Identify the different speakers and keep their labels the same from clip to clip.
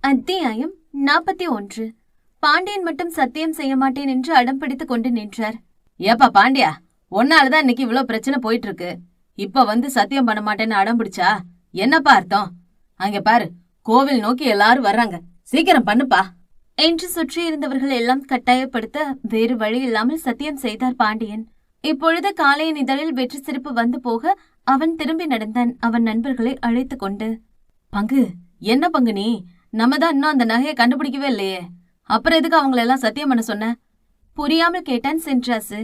Speaker 1: அத்தியாயம் 41. பாண்டியன் மட்டும் சத்தியம் செய்ய மாட்டேன் என்று அடம் பிடித்துக் கொண்டு நின்றார்.
Speaker 2: ஏப்பா பாண்டியா, ஒன்னாலதான் இன்னைக்கு இவ்வளவு பிரச்சனை போயிட்டு இருக்கு. இப்ப வந்து சத்தியம் பண்ண மாட்டேன்னு அடம் பிடிச்சா என்னப்பா அர்த்தம்? அங்க பாரு, கோவில் நோக்கி எல்லாரும் வர்றாங்க, சீக்கிரம் பண்ணுப்பா
Speaker 1: என்று சுற்றி இருந்தவர்கள் எல்லாம் கட்டாயப்படுத்த வேறு வழி இல்லாமல் சத்தியம் செய்தார் பாண்டியன். இப்பொழுது காளையன் இதழில் வெற்றி சிரிப்பு வந்து போக அவன் திரும்பி நடந்தான், அவன் நண்பர்களை அழைத்து கொண்டு.
Speaker 2: பங்கு, என்ன பங்கு நீ? நம்ம தான் இன்னும் அந்த நகையை கண்டுபிடிக்கவே இல்லையே, அப்புறம் எதுக்கு அவங்கள எல்லாம் சத்தியம் பண்ண சொன்ன?
Speaker 1: புரியாமல் கேட்டான் சென்றாசு.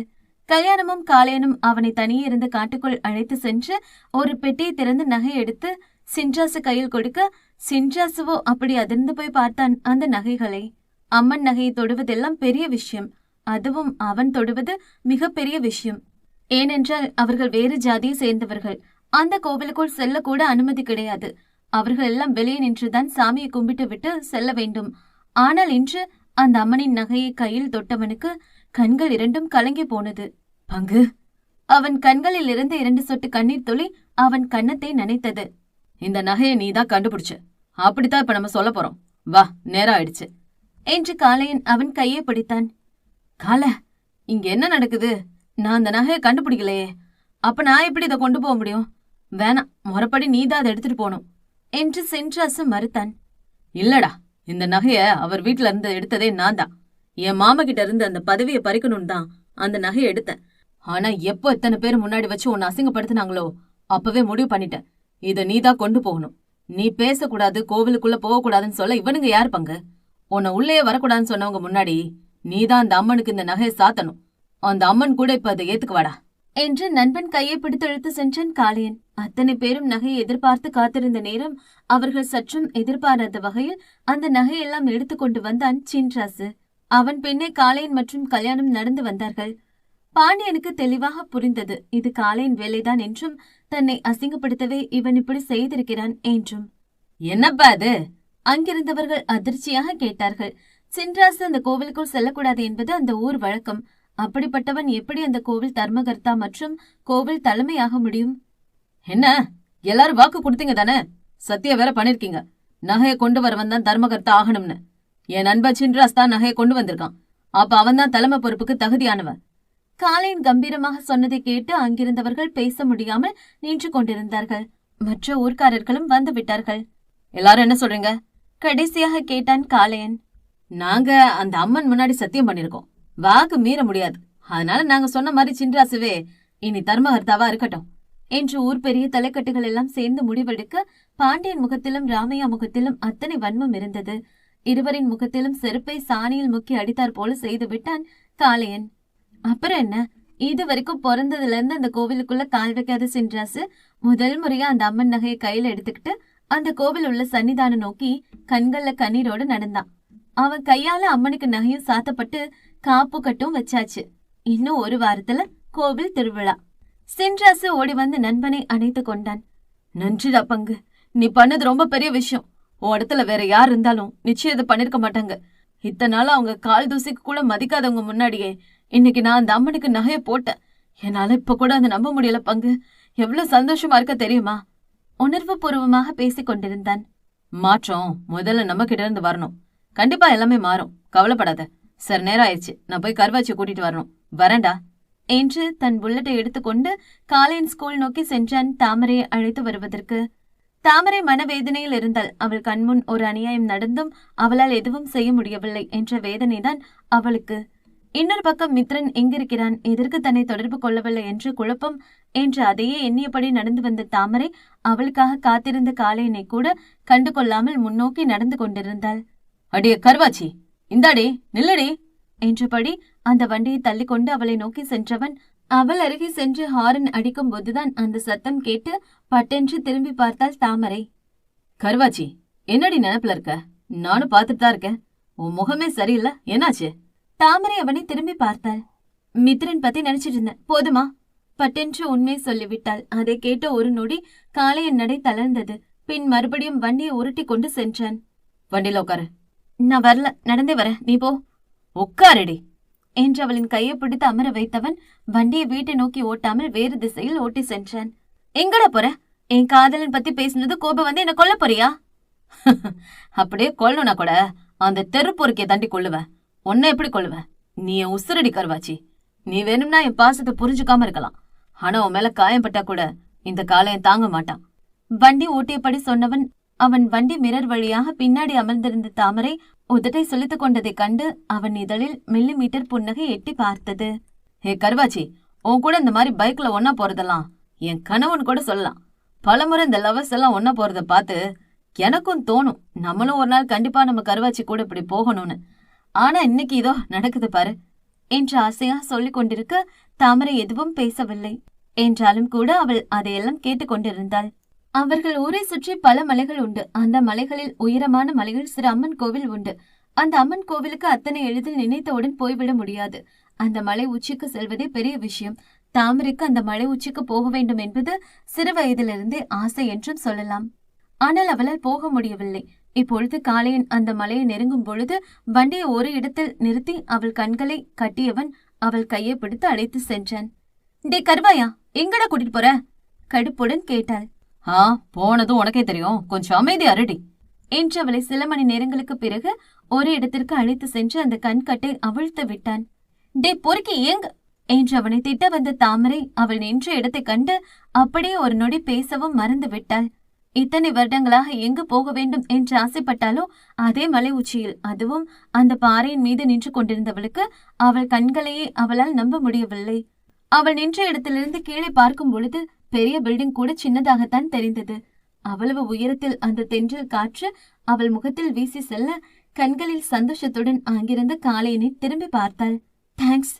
Speaker 1: கல்யாணமும் காளையனும் அவனை தனியே இருந்து காட்டுக்குள் அழைத்து சென்று ஒரு பெட்டியை திறந்து நகை எடுத்து சின்ராசு கையில் கொடுக்க, சின்ராசுவோ அப்படி அதிர்ந்து போய் பார்த்தான் அந்த நகைகளை. அம்மன் நகையை தொடுவதெல்லாம் பெரிய விஷயம், அதுவும் அவன் தொடுவது மிக பெரிய விஷயம். ஏனென்றால் அவர்கள் வேறு ஜாதியை சேர்ந்தவர்கள், அந்த கோவிலுக்குள் செல்லக்கூட அனுமதி கிடையாது. அவர்கள் எல்லாம் வெளியே நின்றுதான் சாமியை கும்பிட்டு விட்டு செல்ல வேண்டும். ஆனால் இன்று அந்த அம்மனின் நகையை கையில் தொட்டவனுக்கு கண்கள் இரண்டும் கலங்கி போனது.
Speaker 2: பங்கு,
Speaker 1: அவன் கண்களில் இருந்து 2 சொட்டு கண்ணீர் துளி அவன் கன்னத்தை நனைத்தது.
Speaker 2: இந்த நகையை நீதான் கண்டுபிடிச்ச, அப்படித்தான் இப்ப நம்ம சொல்ல போறோம். வா, நேரம் ஆயிடுச்சு
Speaker 1: என்று காளையன் அவன் கையை பிடித்தான்.
Speaker 2: கால, இங்க என்ன நடக்குது? நான் அந்த நகையை கண்டுபிடிக்கலையே, அப்ப நான் எப்படி இதை கொண்டு போக முடியும்? வேணாம், முறைப்படி நீதான் அதை எடுத்துட்டு போகணும்
Speaker 1: என்று சென்றாசு மறுத்தான்.
Speaker 2: இல்லடா, இந்த நகைய அவர் வீட்டுல இருந்து எடுத்ததே நான் தான். என் மாமா கிட்ட இருந்து அந்த பதவியை பறிக்கணும்னு தான் அந்த நகையை எடுத்தேன். ஆனா எப்போ இத்தனை பேர் முன்னாடி வச்சு உன்னை அசிங்கப்படுத்தினாங்களோ அப்பவே முடிவு பண்ணிட்டேன், இத நீதான் கொண்டு போகணும். நீ பேசக்கூடாது, கோவிலுக்குள்ள போகக்கூடாதுன்னு சொல்ல இவனுங்க யார் பங்கு? உன்னை உள்ளே வரக்கூடாதுன்னு சொன்னவங்க முன்னாடி நீதான் அந்த அம்மனுக்கு இந்த நகையை சாத்தணும். அந்த அம்மன் கூட இப்ப அதை ஏத்துக்குவாடா
Speaker 1: என்று நண்பன் கையை பிடித்து இழுத்து சென்றான் காளையன். அத்தனை பேரும் நகையை எதிர்பார்த்து காத்திருந்த நேரம் அவர்கள் சற்றும் எதிர்பாராத வகையில் அந்த நகையெல்லாம் எடுத்து கொண்டு வந்தான் சின்ராசு. அவன் பின்னே காளையன் மற்றும் கல்யாணம் நடந்து வந்தார்கள். பாண்டியனுக்கு தெளிவாக புரிந்தது, இது காளையன் வேலைதான் என்றும் தன்னை அசிங்கப்படுத்தவே இவன் இப்படி செய்திருக்கிறான் என்றும்.
Speaker 2: என்னப்பா அது?
Speaker 1: அங்கிருந்தவர்கள் அதிர்ச்சியாக கேட்டார்கள். சின்ராசு அந்த கோவிலுக்குள் செல்லக்கூடாது என்பது அந்த ஊர் வழக்கம். அப்படிப்பட்டவன் எப்படி அந்த கோவில் தர்மகர்த்தா மற்றும் கோவில் தலைமையாக முடியும்?
Speaker 2: என்ன, எல்லாரும் வாக்கு கொடுத்தீங்க தானே? சத்திய வேற பண்ணிருக்கீங்க, நகையை கொண்டு வரவன் தான் தர்மகர்த்தா ஆகணும்னு. என் நண்பன் சின்ராஸ் தான் நகையை கொண்டு வந்திருக்கான், அப்ப அவன் தான் தலைமை பொறுப்புக்கு தகுதியானவன்.
Speaker 1: காளையன் கம்பீரமாக சொன்னதை கேட்டு அங்கிருந்தவர்கள் பேச முடியாமல் நின்று கொண்டிருந்தார்கள். மற்ற ஊர்க்காரர்களும் வந்து விட்டார்கள்.
Speaker 2: எல்லாரும் என்ன சொல்றீங்க?
Speaker 1: கடைசியாக கேட்டான் காளையன்.
Speaker 2: நாங்க அந்த அம்மன் முன்னாடி சத்தியம் பண்ணிருக்கோம், வாக்கு மீற முடியாது. அதனால நாங்க சொன்ன மாதிரி சின்ராசுவே இனி தர்மகர்த்தாவா இருக்கட்டும்
Speaker 1: என்று ஊர் பெரிய தலைக்கட்டுகள் எல்லாம் சேர்ந்து முடிவெடுக்க, பாண்டியன் முகத்திலும் ராமையா முகத்திலும் அத்தனை வன்மம் இருந்தது. இருவரின் முகத்திலும் செருப்பை சாணியில் முக்கி அடித்தார் போல செய்து விட்டான் காளையன். அப்புறம் என்ன, இது வரைக்கும் பிறந்ததுல இருந்து அந்த கோவிலுக்குள்ள கால் வைக்காத சின்ராசு முதல் முறையா அந்த அம்மன் நகையை கையில எடுத்துக்கிட்டு அந்த கோவில் உள்ள சன்னிதானம் நோக்கி கண்கள்ல கண்ணீரோடு நடந்தான். அவன் கையால அம்மனுக்கு நகையும் சாத்தப்பட்டு காப்பு கட்டும் வச்சாச்சு. இன்னும் ஒரு வாரத்துல கோவில் திருவிழா. சின்ராசு ஓடி வந்து நண்பனை அணைத்து கொண்டான்.
Speaker 2: நன்றிடா பங்கு, நீ பண்ணது ரொம்ப பெரிய விஷயம். உன் இடத்துல வேற யார் இருந்தாலும் நிச்சயம் இதை பண்ணிருக்க மாட்டாங்க. இத்தனை நாள் அவங்க கால் தூசிக்கு கூட மதிக்காதவங்க முன்னாடியே இன்னைக்கு நான் அந்த அம்மனுக்கு நகைய போட்டேன். என்னால இப்ப கூட அதை நம்ப முடியல பங்கு. எவ்வளவு சந்தோஷமா இருக்க தெரியுமா?
Speaker 1: உணர்வு பூர்வமாக பேசிக் கொண்டிருந்தான்.
Speaker 2: மாற்றம் முதல்ல நம்ம கிட்ட இருந்து வரணும். கண்டிப்பா எல்லாமே மாறும், கவலைப்படாத. சரி, நேரம் ஆயிடுச்சு, நான் போய் கருவாச்சி கூட்டிட்டு வரணும், வரேன்டா
Speaker 1: என்று தன் புல்லட்டை எடுத்துக்கொண்டு காளையன் ஸ்கூல் நோக்கி சென்றான் தாமரையை அழைத்து வருவதற்கு. தாமரை மனவேதனையில் இருந்தாள். அவள் கண்முன் ஒரு அநியாயம் நடந்தும் அவளால் எதுவும் செய்ய முடியவில்லை என்ற வேதனைதான் அவளுக்கு. இன்னொரு பக்கம் மித்ரன் எங்கிருக்கிறான், எதற்கு தன்னை தொடர்பு கொள்ளவில்லை என்று குழப்பம் என்று அதையே எண்ணியபடி நடந்து வந்த தாமரை அவளுக்காக காத்திருந்த காளையனை கூட கண்டு கொள்ளாமல் முன்னோக்கி நடந்து கொண்டிருந்தாள்.
Speaker 2: அடியே கருவாச்சி, இந்தாடி நில்லடி
Speaker 1: என்றபடி அந்த வண்டியை தள்ளிக்கொண்டு அவளை நோக்கி சென்றவன் அவள் அருகே சென்று ஹாரன் அடிக்கும் போதுதான் அந்த சத்தம் கேட்டு பட்டென்று திரும்பி பார்த்தாள் தாமரை.
Speaker 2: கருவாச்சி, என்னடி நினைப்புல இருக்க? நானும் பார்த்துட்டு தான் இருக்கேன், உன் முகமே சரியில்லை, என்னாச்சு?
Speaker 1: தாமரை அவனை திரும்பி பார்த்தாள். மித்ரன் பத்தி நினைச்சிட்டு இருந்தேன், போதுமா? பட்டென்று உண்மை சொல்லிவிட்டாள். அதை கேட்ட ஒரு நொடி காளையன் நடை தளர்ந்தது. பின் மறுபடியும் வண்டியை உருட்டி கொண்டு சென்றான்.
Speaker 2: வண்டியில உட்காரு.
Speaker 1: நான் வரல, நடந்தே வர, நீ போ.
Speaker 2: உட்காரடி
Speaker 1: என்று அவளின் கையை பிடித்து அமர வைத்தவன் வண்டியை வீட்டை நோக்கி ஓட்டாமல் வேறு திசையில் ஓட்டி சென்றான். எங்கட போற? என் காதலன் பத்தி பேசினது கோபம் வந்து என்ன கொல்ல போறியா?
Speaker 2: அப்படியே கொல்லணும்னா கூட அந்த தெரு பொறுக்கிய தாண்டி கொள்ளுவேன். உன்னை எப்படி கொள்ளுவேன்? நீ என் உசுரடி கருவாச்சி. நீ வேணும்னா என் பாசத்தை புரிஞ்சுக்காம இருக்கலாம். ஆனா உன் மேல காயம்பட்டா கூட இந்த காலையும் தாங்க மாட்டான்.
Speaker 1: வண்டி ஓட்டியபடி சொன்னவன் அவன் வண்டி மிரர் வழியாக பின்னாடி அமர்ந்திருந்த தாமரை உதட்டை சுளித்துக் கொண்டதைக் கண்டு அவன் இதழில் மில்லிமீட்டர் புன்னகை எட்டி பார்த்தது.
Speaker 2: ஹே கருவாச்சி, உன் கூட இந்த மாதிரி பைக்ல ஒன்னா போறதெல்லாம் என் கணவன் கூட சொல்லலாம். பலமுறை இந்த லவர்ஸ் எல்லாம் ஒன்னா போறத பார்த்து எனக்கும் தோணும், நம்மளும் ஒரு நாள் கண்டிப்பா நம்ம கருவாச்சி கூட இப்படி போகணும்னு. ஆனா இன்னைக்கு இதோ நடக்குது பாரு
Speaker 1: என்று ஆசையா சொல்லிக் கொண்டிருக்க தாமரை எதுவும் பேசவில்லை. என்றாலும் கூட அவள் அதையெல்லாம் கேட்டுக்கொண்டிருந்தாள். அவர்கள் ஊரை சுற்றி பல மலைகள் உண்டு. அந்த மலைகளில் உயரமான மலைகள் சிறு அம்மன் கோவில் உண்டு. அந்த அம்மன் கோவிலுக்கு அத்தனை எளிதில் நினைத்தவுடன் போய்விட முடியாது. அந்த மலை உச்சிக்கு செல்வதே பெரிய விஷயம். தாமரைக்கு அந்த மலை உச்சிக்கு போக வேண்டும் என்பது சிறு வயதிலிருந்தே ஆசை என்றும் சொல்லலாம். ஆனால் அவளால் போக முடியவில்லை. இப்பொழுது காளையன் அந்த மலையை நெருங்கும் பொழுது வண்டியை ஒரு இடத்தில் நிறுத்தி அவள் கண்களை கட்டியவன் அவள் கையை பிடித்து அழைத்து சென்றான். டே கருவாயா, எங்கடா கூட்டிட்டு போற? கடுப்புடன் கேட்டாள்.
Speaker 2: போனதும் உனக்கே தெரியும், கொஞ்சம் அமைதி அருடி
Speaker 1: என்று அவளை சில மணி நேரங்களுக்கு பிறகு ஒரு இடத்திற்கு அழைத்து சென்று அந்த கண்கட்டை அவிழ்த்து விட்டான். டே பொறுக்கி ஏங்க என்று அவனை திட்ட வந்த தாமரை அவள் நின்ற இடத்தை கண்டு அப்படியே ஒரு நொடி பேசவும் மறந்து விட்டாள். இத்தனை வருடங்களாக எங்கு போக வேண்டும் என்று ஆசைப்பட்டாலோ அதே மலை உச்சியில், அதுவும் அந்த பாறையின் மீது நின்று கொண்டிருந்தவளுக்கு அவள் கண்களையே அவளால் நம்ப முடியவில்லை. அவள் நின்ற இடத்திலிருந்து கீழே பார்க்கும் பொழுது பெரிய பில்டிங் கூட சின்னதாகத்தான் தெரிந்தது. அவ்வளவு உயரத்தில் அந்த தென்றல் காற்று அவள் முகத்தில் வீசி செல்ல கண்களில் சந்தோஷத்துடன் அங்கிருந்த காளையனை திரும்பி பார்த்தாள். தேங்க்ஸ்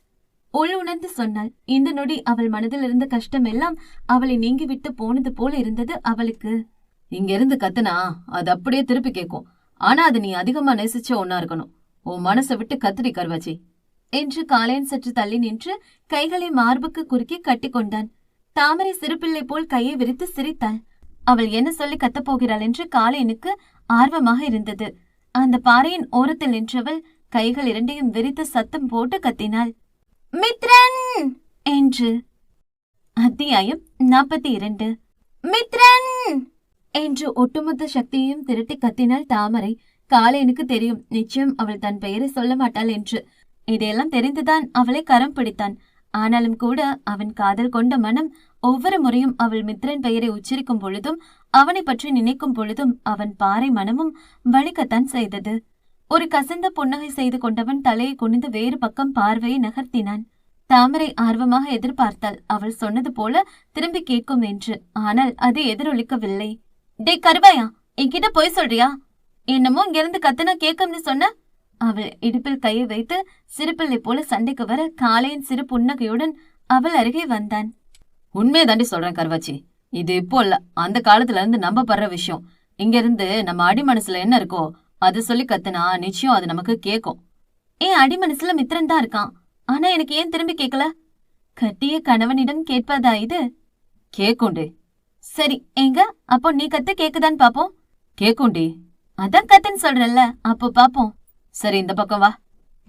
Speaker 1: உள் உணர்ந்து சொன்னாள். இந்த நொடி அவள் மனதில் இருந்த கஷ்டம் எல்லாம் அவளை நீங்கிவிட்டு போனது போல இருந்தது அவளுக்கு.
Speaker 2: இங்க இருந்து கத்துனா அது அப்படியே திருப்பி கேட்கும். ஆனா அது நீ அதிகமா நேசிச்ச ஒன்னா இருக்கணும். உன் மனசை விட்டு கத்துடி கருவாச்சி
Speaker 1: என்று காளையன் சற்று தள்ளி நின்று கைகளை மார்புக்கு குறுக்கி கட்டி கொண்டான். தாமரை சிறுபிள்ளை போல் கையை விரித்து சிரித்தாள். அவள் என்ன சொல்லி கத்தப்போகிறாள் என்று காளையனுக்கு ஆர்வமாக இருந்தது. அந்த பாறையின் ஓரத்தில் நின்றவள் கைகள் இரண்டையும் விரித்து சத்தம் போட்டு கத்தினாள். மித்ரன் என்று. அத்தியாயம் 42. மித்ரன் என்று ஒட்டுமொத்த சக்தியையும் திரட்டி கத்தினாள் தாமரை. காளையனுக்கு தெரியும், நிச்சயம் அவள் தன் பெயரை சொல்ல மாட்டாள் என்று. இதையெல்லாம் தெரிந்துதான் அவளை கரம் பிடித்தான். ஆனாலும் கூட அவன் காதல் கொண்ட மனம் ஒவ்வொரு முறையும் அவள் மித்ரன் பெயரை உச்சரிக்கும் பொழுதும் அவனை பற்றி நினைக்கும் பொழுதும் அவன் பாறை மனமும் வலிக்கத்தான் செய்தது. ஒரு கசந்த புன்னகை செய்து கொண்டவன் தலையை குனிந்து வேறு பக்கம் பார்வையை நகர்த்தினான். தாமரை ஆர்வமாக எதிர்பார்த்தாள் அவள் சொன்னது போல திரும்பி கேட்கும் என்று. ஆனால் அது எதிரொலிக்கவில்லை. டே கருவாயா, என்கிட்ட போய் சொல்றியா? என்னமோ இங்கிருந்து கத்துனா கேட்கும்னு சொன்ன. அவள் இடுப்பில் கையை வைத்து சிறுபிள்ளை போல சண்டைக்கு வர காளையன் சிறு புன்னகையுடன் அவள் அருகே வந்தான்.
Speaker 2: உண்மையை தாண்டி சொல்றேன் கருவாச்சி, இது இப்போ இல்ல, அந்த காலத்துல இருந்து நம்ப படுற விஷயம். இங்க இருந்து நம்ம அடி மனசுல என்ன இருக்கோ அது சொல்லி கத்துனா நிச்சயம் அது நமக்கு கேட்கும்.
Speaker 1: ஏன் அடி மனசுல மித்ரன் தான் இருக்கான், ஆனா எனக்கு ஏன் திரும்பி கேட்கல? கட்டிய கணவனிடம் கேட்பதா இது?
Speaker 2: கேக்குண்டே.
Speaker 1: சரி எங்க, அப்போ நீ கத்து கேக்குதான்னு பாப்போம்.
Speaker 2: கேக்குண்டே.
Speaker 1: அதான் கத்துன்னு சொல்றல்ல, அப்போ பாப்போம்.
Speaker 2: சரி இந்த பக்கம் வா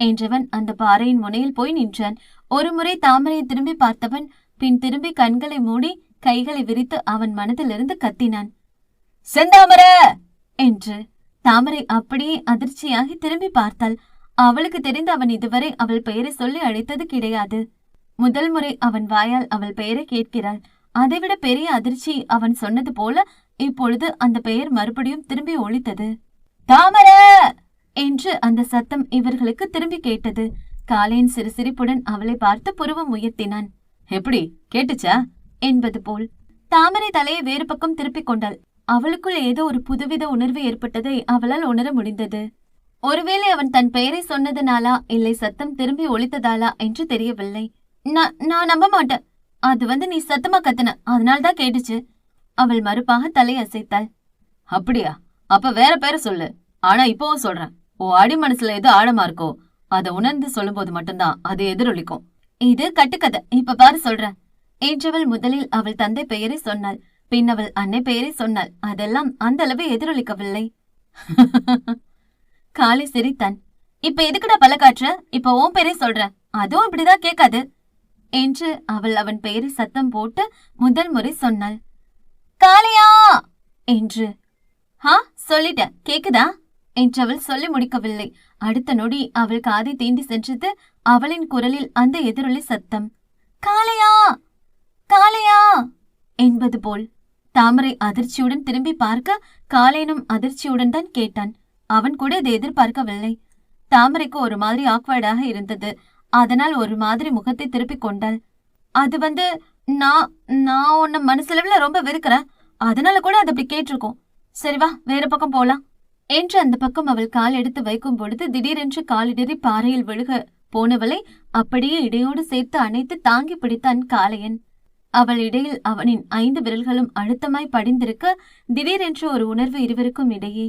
Speaker 1: என்றவன் அந்த பாறையின் முனையில் போய் நின்றான். ஒரு முறை தாமரையை திரும்பி பார்த்தவன் பின் திரும்பி கண்களை மூடி கைகளை விரித்து அவன் மனதிலிருந்து கத்தினான்.
Speaker 2: செந்தாமர
Speaker 1: என்று. தாமரை அப்படியே அதிர்ச்சியாகி திரும்பி பார்த்தாள். அவளுக்கு தெரிந்து அவன் இதுவரை அவள் பெயரை சொல்லி அழைத்தது கிடையாது. முதல் முறை அவன் வாயால் அவள் பெயரை கேட்கிறாள். அதைவிட பெரிய அதிர்ச்சி அவன் சொன்னது போல இப்பொழுது அந்த பெயர் மறுபடியும் திரும்பி ஒலித்தது. தாமர என்று அந்த சத்தம் இவர்களுக்கு திரும்பி கேட்டது. காளையன் சிறு சிரிப்புடன் அவளை பார்த்து புருவம் உயர்த்தினான்.
Speaker 2: எப்படி கேட்டுச்சா
Speaker 1: என்பது போல். தாமரை தலையை வேறு பக்கம் திருப்பிக் கொண்டாள். அவளுக்குள் ஏதோ ஒரு புதுவித உணர்வு ஏற்பட்டதை அவளால் உணர முடிந்தது. ஒருவேளை அவன் தன் பெயரை சொன்னதனாலா இல்லை சத்தம் திரும்பி ஒலித்ததாலா என்று தெரியவில்லை. நான் நம்ப மாட்டேன், அது நீ சத்தமா கத்துன, அதனால்தான் கேட்டுச்சு. அவள் மறுப்பாக தலை அசைத்தாள்.
Speaker 2: அப்படியா, அப்ப வேற பேரை சொல்லு. ஆனா இப்பவும் சொல்றேன், உன் அடி மனசுல எது ஆழமா இருக்கோ அதை உணர்ந்து சொல்லும் போது மட்டும்தான் அது எதிரொலிக்கும்.
Speaker 1: இது கட்டுக்கதை, இப்ப பாரு சொல்றேன் என்றவள் முதலில் அவள் தந்தை பெயரை சொன்னாள். பின் அவள் அன்னை பெயரை சொன்னாள். அதெல்லாம் அந்த அளவு எதிரொலிக்கவில்லை. காளை சிரித்தான். இப்ப எதுக்குடா பல்ல காட்டுற? இப்ப உன் பெயரை சொல்ற, அதுவும் இப்படிதான் கேட்காது என்று அவள் அவன் பெயரை சத்தம் போட்டு முதல் முறை சொன்னாள். காளையா என்று. சொல்லிட்டேன், கேக்குதா என்றவள் சொல்லி முடிக்கவில்லை. அடுத்த நொடி அவள் காதை தீண்டி சென்றது அவளின் குரலில் அந்த எதிரொலி சத்தம். காளையா, காளையா என்பது போல். தாமரை அதிர்ச்சியுடன் திரும்பி பார்க்க காளையனும் அதிர்ச்சியுடன் தான் கேட்டான். அவன் கூட இதை எதிர்பார்க்கவில்லை. தாமரைக்கு ஒரு மாதிரி ஆக்வர்டாக இருந்தது. அதனால் ஒரு மாதிரி முகத்தை திருப்பிக் கொண்டாள். அது நான் நான் உன்னை மனசளவுல ரொம்ப வெறுக்கிறேன், அதனால கூட அது அப்படி கேட்டிருக்கோம். சரி வா, வேற பக்கம் போலாம் என்று அந்த பக்கம் அவள் கால் எடுத்து வைக்கும் பொழுது திடீரென்று காலிடறி பாறையில் விழுக போனவளை அப்படியே இடையோடு சேர்த்து அணைத்து தாங்கி பிடித்தான் காளையன். அவள் இடையில் அவனின் 5 விரல்களும் அழுத்தமாய் படிந்திருக்க திடீரென்று ஒரு உணர்வு இருவருக்கும் இடையே.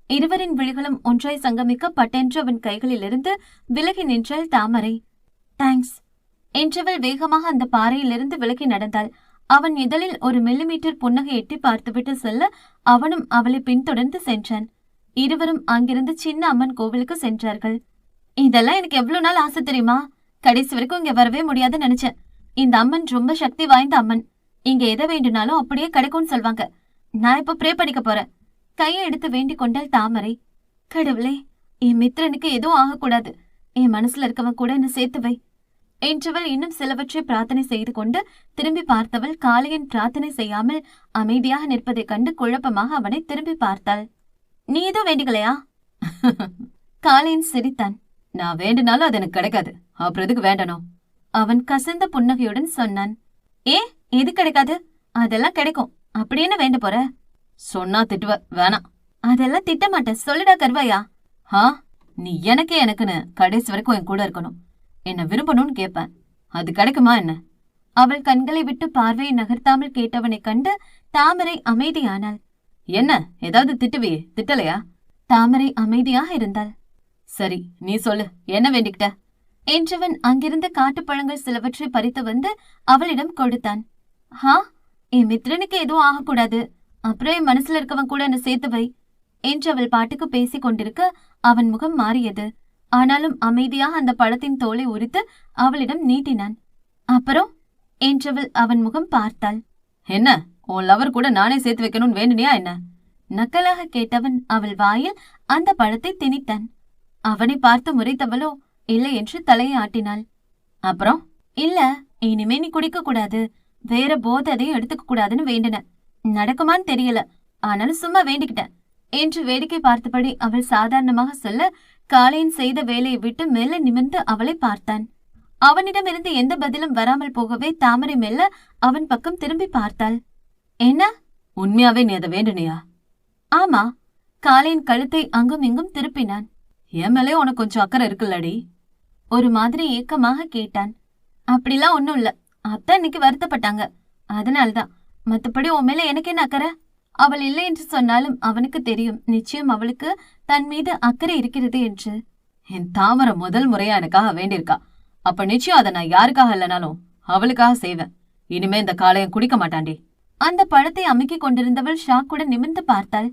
Speaker 1: இருவரின் விழிகளும் ஒன்றாய் சங்கமிக்க பட்டென்று அவன் கைகளிலிருந்து விலகி நின்றாள் தாமரை. தேங்க்ஸ் என்றவள் வேகமாக அந்த பாறையிலிருந்து விலகி நடந்தாள். அவன் இதழில் ஒரு மில்லிமீட்டர் புன்னகை எட்டி பார்த்துவிட்டு செல்ல அவனும் அவளை பின்தொடர்ந்து சென்றான். இருவரும் அங்கிருந்து சின்ன அம்மன் கோவிலுக்கு சென்றார்கள். இதெல்லாம் எனக்கு எவ்வளவு நாள் ஆசை தெரியுமா? கடைசி வரைக்கும் இங்க வரவே முடியாதுன்னு நினைச்சேன். இந்த அம்மன் ரொம்ப சக்தி வாய்ந்த அம்மன். இங்க எதை வேண்டுனாலும் அப்படியே கிடைக்கும்னு சொல்வாங்க. நான் இப்ப ப்ரே பண்ணிக்க போறேன். கையை எடுத்து வேண்டிக் கொண்டாள் தாமரை. கடவுளே, என் மித்திரனுக்கு எதுவும் ஆகக்கூடாது. என் மனசுல இருக்கவன் கூட என்ன சேர்த்து வை என்றவள் இன்னும் சிலவற்றை பிரார்த்தனை செய்து கொண்டு திரும்பி பார்த்தவள் காளையன் பிரார்த்தனை செய்யாமல் அமைதியாக நிற்பதைக் கண்டு குழப்பமாக அவனை திரும்பி பார்த்தாள். நீ எதுவும் வேண்டிக்கலையா? காளையன் சிரித்தான். நான் வேண்டினாலும் அது எனக்கு கிடைக்காது. அப்புறம் எதுக்கு வேண்டணும்? அவன் கசந்த புன்னகையுடன் சொன்னான். எது கிடைக்காது? அதெல்லாம் கிடைக்கும். அப்படி என்ன வேண்ட போற? சொன்னா திட்டுவ, வேணாம். அதெல்லாம் திட்டமாட்டேன், சொல்லிடா கருவாயா. நீ எனக்குன்னு கடைசி வரைக்கும் என் கூட இருக்கணும். என்ன விரும்பணும்னு கேட்பேன். அது கிடைக்குமா என்ன? அவள் கண்களை விட்டு பார்வையை நகர்த்தாமல் கேட்டவனைக் கண்டு தாமரை அமைதியானாள். என்ன, ஏதாவது திட்டுவியே, திட்டலையா? தாமரை அமைதியாக இருந்தாள். சரி, நீ சொல்லு, என்ன வேண்டிக்கிட்ட என்றவன் அங்கிருந்த காட்டுப்பழங்கள் சிலவற்றை பறித்து வந்து அவளிடம் கொடுத்தான். என் மித்திரனுக்கு எதுவும் ஆகக்கூடாது. அப்புறம் என் மனசுல இருக்கவன் கூட என்ன சேர்த்து வை என்று அவள் பாட்டுக்கு பேசிக் கொண்டிருக்க அவன் முகம் மாறியது. ஆனாலும் அமைதியாக அந்த பழத்தின் தோலை உரித்து அவளிடம் நீட்டினான். அப்புறம் என்றவள் அவன் முகம் பார்த்தாள். என்ன, உன் லவர் கூட நானே சேர்த்து வைக்கணும்னு வேண்டினியா என்ன? நக்கலாக கேட்டவன் அவள் வாயில் அந்த பழத்தை திணித்தான். அவனை பார்த்து முறைத்தவளோ இல்லை என்று தலையை ஆட்டினாள். அப்புறம்? இல்ல, இனிமே நீ குடிக்க கூடாது, வேற போதையும் எடுத்துக்க கூடாதுன்னு வேண்டின. நடக்குமான்னு தெரியல, ஆனாலும் சும்மா வேண்டிக்கிட்டேன் என்று வேடிக்கை பார்த்தபடி அவள் சாதாரணமாக சொல்ல காளையன் செய்த வேலையை விட்டு மெல்ல நிமிர்ந்து அவளை பார்த்தான். அவனிடமிருந்து எந்த பதிலும் வராமல் போகவே தாமரை மெல்ல அவன் பக்கம் திரும்பி பார்த்தாள். என்ன, உண்மையாவே நீ அதை வேண்டுனியா? ஆமா. காளையன் கழுத்தை அங்கும் இங்கும் திருப்பினான். என் மேலே உனக்கு கொஞ்சம் அக்கறை இருக்குல்லடி? ஒரு மாதிரி ஏக்கமாக கேட்டான். அப்படிலாம் ஒன்னும் இல்ல, அத்தான் இன்னைக்கு வருத்தப்பட்டாங்க, அதனால்தான். மத்தபடி உன் மேல எனக்கு என்ன அக்கறை? அவள் இல்லை என்று சொன்னாலும் அவனுக்கு தெரியும், நிச்சயம் அவளுக்கு தன் மீது அக்கறை இருக்கிறது என்று. என் தாமரை முதல் முறையா எனக்காக வேண்டியிருக்கா. அப்ப நிச்சயம் அதை நான் யாருக்காக இல்லைனாலும் அவளுக்காக செய்வேன். இனிமே இந்த காளையன் குடிக்க மாட்டாண்டி. அந்த பழத்தை அமுக்கிக் கொண்டிருந்தவள் ஷாக்குடன் நிமிர்ந்து பார்த்தாள்.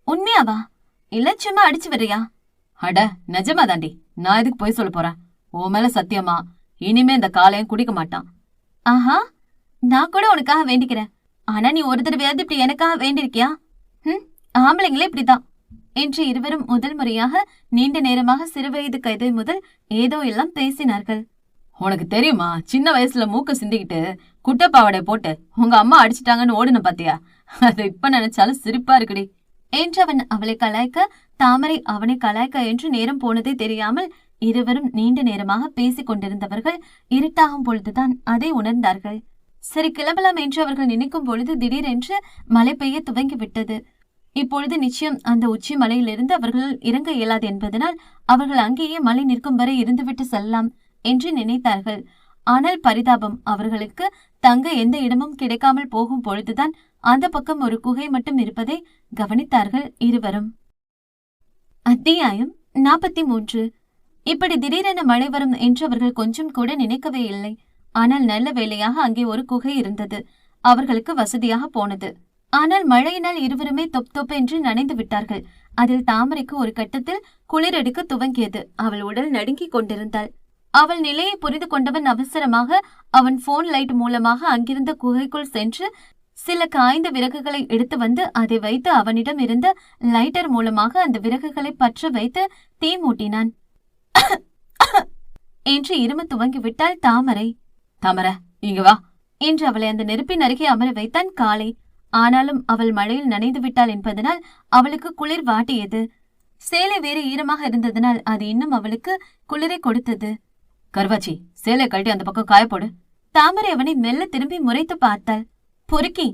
Speaker 1: உண்மையாவா? இல்ல சும்மா அடிச்சு வர்றியா? அட நிஜமா தாண்டி. நான் எதுக்கு போய் சொல்ல போறேன்? உன் மேல சத்தியமா இனிமே இந்த காளையன் குடிக்க மாட்டான். ஆஹா, நான் கூட உனக்காக வேண்டிக்கிறேன். ஆனா நீ ஒரு தடவையாவது இப்படி எனக்காக வேண்டியிருக்கியா? ஆம்பளைங்களே இப்படிதான் என்று இருவரும் முதல் முறையாக நீண்ட நேரமாக சிறுவயது கைதை முதல் ஏதோ எல்லாம் பேசினார்கள். உனக்கு தெரியுமா, சின்ன வயசுல மூக்க சிந்திக்கிட்டு குட்டப்பாவடை போட்டு உங்க அம்மா அடிச்சிட்டாங்கன்னு ஓடுன பாத்தியா? அது இப்ப நினைச்சாலும் சிரிப்பா இருக்குடி என்றவன் அவளை கலாய்க்க தாமரை அவனை கலாய்க்க என்று நேரம் போனதே தெரியாமல் இருவரும் நீண்ட நேரமாக பேசிக் கொண்டிருந்தவர்கள் இருட்டாகும் பொழுதுதான் அதை உணர்ந்தார்கள். சரி கிளம்பலாம் என்று அவர்கள் நினைக்கும் பொழுது திடீரென்று மழை பெய்ய துவங்கிவிட்டது. இப்பொழுது நிச்சயம் அந்த உச்சி மலையிலிருந்து அவர்கள் இறங்க இயலாது என்பதனால் அவர்கள் அங்கேயே மழை நிற்கும் வரை இருந்துவிட்டு செல்லலாம் என்று நினைத்தார்கள். ஆனால் பரிதாபம், அவர்களுக்கு தங்க எந்த இடமும் கிடைக்காமல் போகும் பொழுதுதான் அந்த பக்கம் ஒரு குகை மட்டும் இருப்பதை கவனித்தார்கள் இருவரும். அத்தியாயம் 43. இப்படி திடீரென மழை வரும் என்று அவர்கள் கொஞ்சம் கூட நினைக்கவே இல்லை. ஆனால் நல்ல வேளையாக அங்கே ஒரு குகை இருந்தது. அவர்களுக்கு வசதியாக போனது. ஆனால் மழையினால் இருவருமே தொப் தொப் என்று நனைந்து விட்டார்கள். அதில் தாமரைக்கு ஒரு கட்டத்தில் குளிரெடுக்க துவங்கியது. அவள் உடல் நடுங்கிக் கொண்டிருந்தாள். அவள் நிலையை புரிந்து கொண்டவன் அவசரமாக அவன் போன் லைட் மூலமாக அங்கிருந்த குகைக்குள் சென்று சில காய்ந்த விறகுகளை எடுத்து வந்து அதை வைத்து அவனிடம் இருந்த லைட்டர் மூலமாக அந்த விறகுகளை பற்ற வைத்து தீ மூட்டினான். என்று இரும துவங்கிவிட்டாள் தாமரை.
Speaker 2: தாமரை, இங்க வா
Speaker 1: என்று அவளை அந்த நெருப்பின் அருகே அமர வைத்தான் காளை. ஆனாலும் அவள் மழையில் நனைந்து விட்டாள் என்பதனால் அவளுக்கு குளிர் வாட்டியது. சேலை வேறு ஈரமாக இருந்ததனால் அது இன்னும் அவளுக்கு குளிரை கொடுத்தது.
Speaker 2: கருவாச்சி, சேலை கழட்டி அந்த பக்கம் காயப்போடு.
Speaker 1: தாமரை அவனை மெல்ல திரும்பி முறைத்து பார்த்தாள். பொறுக்கி.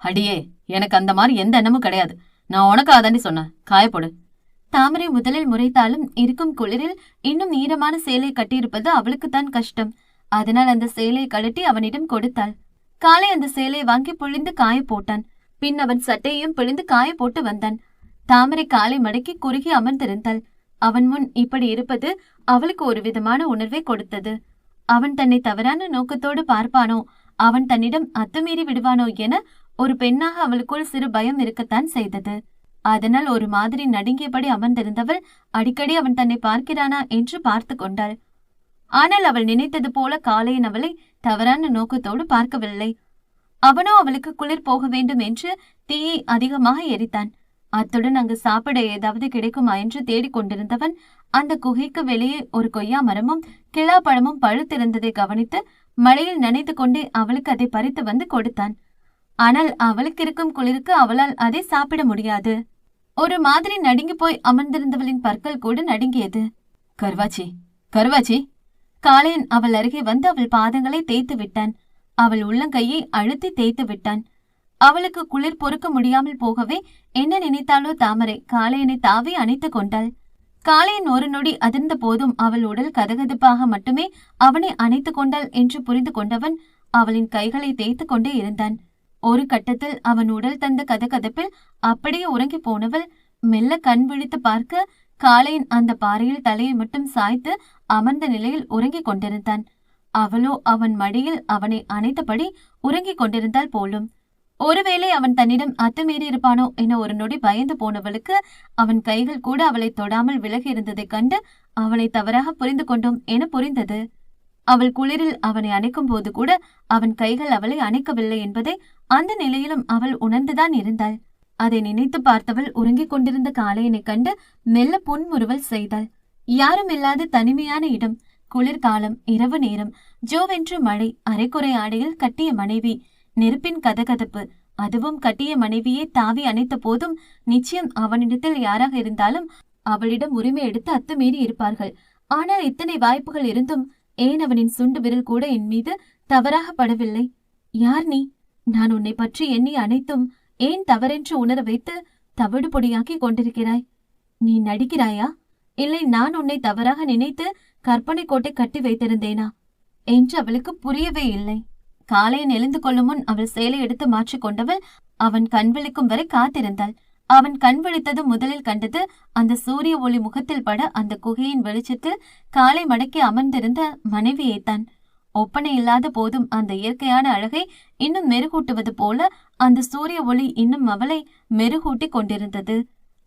Speaker 2: அடியே, எனக்கு அந்த மாதிரி எந்த எண்ணமும் கிடையாது. நான் உனக்கு அதாண்டி சொன்னேன், காயப்போடு.
Speaker 1: தாமரை முதலில் முறைத்தாலும் இருக்கும் குளிரில் இன்னும் ஈரமான சேலை கட்டியிருப்பது அவளுக்குத்தான் கஷ்டம். அதனால் அந்த சேலையை கழட்டி அவனிடம் கொடுத்தாள். காலை அந்த சேலையை வாங்கி பிழிந்து காய போட்டான். பின் அவன் சட்டையையும் பிழிந்து காய போட்டு வந்தான். தாமரை காலை மடக்கி குறுகி அமர்ந்திருந்தாள். அவன் முன் இப்படி இருப்பது அவளுக்கு ஒரு விதமான உணர்வை கொடுத்தது. அவன் தன்னை தவறான நோக்கத்தோடு பார்ப்பானோ, அவன் தன்னிடம் அத்துமீறி விடுவானோ என ஒரு பெண்ணாக அவளுக்குள் சிறு பயம் இருக்கத்தான் செய்தது. அதனால் ஒரு மாதிரி நடுங்கியபடி அமர்ந்திருந்தவள் அடிக்கடி அவன் தன்னை பார்க்கிறானா என்று பார்த்து கொண்டாள். ஆனால் அவள் நினைத்தது போல காளையன் அவளை தவறான நோக்கத்தோடு பார்க்கவில்லை. அவனோ அவளுக்கு குளிர் போக வேண்டும் என்று தீயை அதிகமாக எரித்தான். அத்துடன் அங்கு சாப்பிட ஏதாவது கிடைக்குமா என்று தேடிக்கொண்டிருந்தவன் அந்த குகைக்கு வெளியே ஒரு கொய்யா மரமும் கிளா பழமும் பழுத்திருந்ததை கவனித்து மழையில் நனைத்து கொண்டே அவளுக்கு அதை பறித்து வந்து கொடுத்தான். ஆனால் அவளுக்கு இருக்கும் குளிருக்கு அவளால் அதை சாப்பிட முடியாது. ஒரு மாதிரி நடுங்கி போய் அமர்ந்திருந்தவளின் பற்கள் கூட நடுங்கியது.
Speaker 2: கருவாச்சி, கருவாச்சி.
Speaker 1: காளையன் அவள் அருகே வந்து அவள் பாதங்களை தேய்த்து விட்டான். அவள் உள்ளங்கையை அழுத்தி தேய்த்து விட்டான். அவளுக்கு குளிர் பொறுக்க முடியாமல் போகவே என்ன நினைத்தாளோ தாமரை காளையனை தாவி அணைத்து கொண்டாள். காளையன் ஒரு நொடி அதிர்ந்த போதும் அவள் உடல் கதகதப்பாக மட்டுமே அவனை அணைத்து கொண்டாள் என்று புரிந்து கொண்டவன் அவளின் கைகளை தேய்த்து கொண்டே இருந்தான். ஒரு கட்டத்தில் அவன் உடல் தந்த கதகதப்பில் அப்படியே உறங்கி போனவள் மெல்ல கண் விழித்து பார்க்க காளையன் அந்த பாறையில் தலையை மட்டும் சாய்த்து அமர்ந்த நிலையில் உறங்கிக் கொண்டிருந்தான். அவளோ அவன் மடியில் அவனை அணைத்தபடி உறங்கிக் கொண்டிருந்தாள் போலும். ஒருவேளை அவன் தன்னிடம் அத்துமீறி இருப்பானோ என ஒரு நொடி பயந்து போனவளுக்கு அவன் கைகள் கூட அவளை தொடாமல் விலகி இருந்ததைக் கண்டு அவளை தவறாக புரிந்து கொண்டோம் என புரிந்தது. அவள் குளிரில் அவனை அணைக்கும் போது கூட அவன் கைகள் அவளை அணைக்கவில்லை என்பதை அந்த நிலையிலும் அவள் உணர்ந்துதான் இருந்தாள். அதை நினைத்து பார்த்தவள் உறங்கிக் கொண்டிருந்த காளையனை கண்டு மெல்ல புன்முறுவல் செய்தாள். யாரும் இல்லாத தனிமையான இடம், குளிர்காலம், இரவு நேரம், ஜோவென்று மழை, அரைக்குறை ஆடையில் கட்டிய மனைவி, நெருப்பின் கதகதப்பு, அதுவும் கட்டிய மனைவியே தாவி அணைத்த போதும் நிச்சயம் அவனிடத்தில் யாராக இருந்தாலும் அவளிடம் உரிமை எடுத்து அத்துமீறி இருப்பார்கள். ஆனால் இத்தனை வாய்ப்புகள் இருந்தும் ஏன் அவனின் சுண்டு விரல் கூட என் மீது தவறாக படவில்லை? யார் நீ? நான் உன்னை பற்றி எண்ணி அனைத்தும் ஏன் தவறென்று உணர வைத்து தவிடு பொடியாக்கி கொண்டிருக்கிறாய்? நீ நடிக்கிறாயா? இல்லை நான் உன்னை தவறாக நினைத்து கற்பனை கோட்டை கட்டி வைத்திருந்தேனா என்று அவளுக்கு புரியவே இல்லை. காளையன் எழுந்து கொள்ளும் முன் அவள் சேலை எடுத்து மாற்றிக் கொண்டவள் அவன் கண் விழிக்கும் வரை காத்திருந்தாள். அவன் கண் விழித்ததும் முதலில் கண்டது அந்த சூரிய ஒளி முகத்தில் பட அந்த குகையின் வெளிச்சத்தில் காலை மடக்கி அமர்ந்திருந்த மனைவியைத்தான். ஒப்பனை இல்லாத போதும் அந்த இயற்கையான அழகை இன்னும் மெருகூட்டுவது போல அந்த சூரிய ஒளி இன்னும் அவளை மெருகூட்டி கொண்டிருந்தது.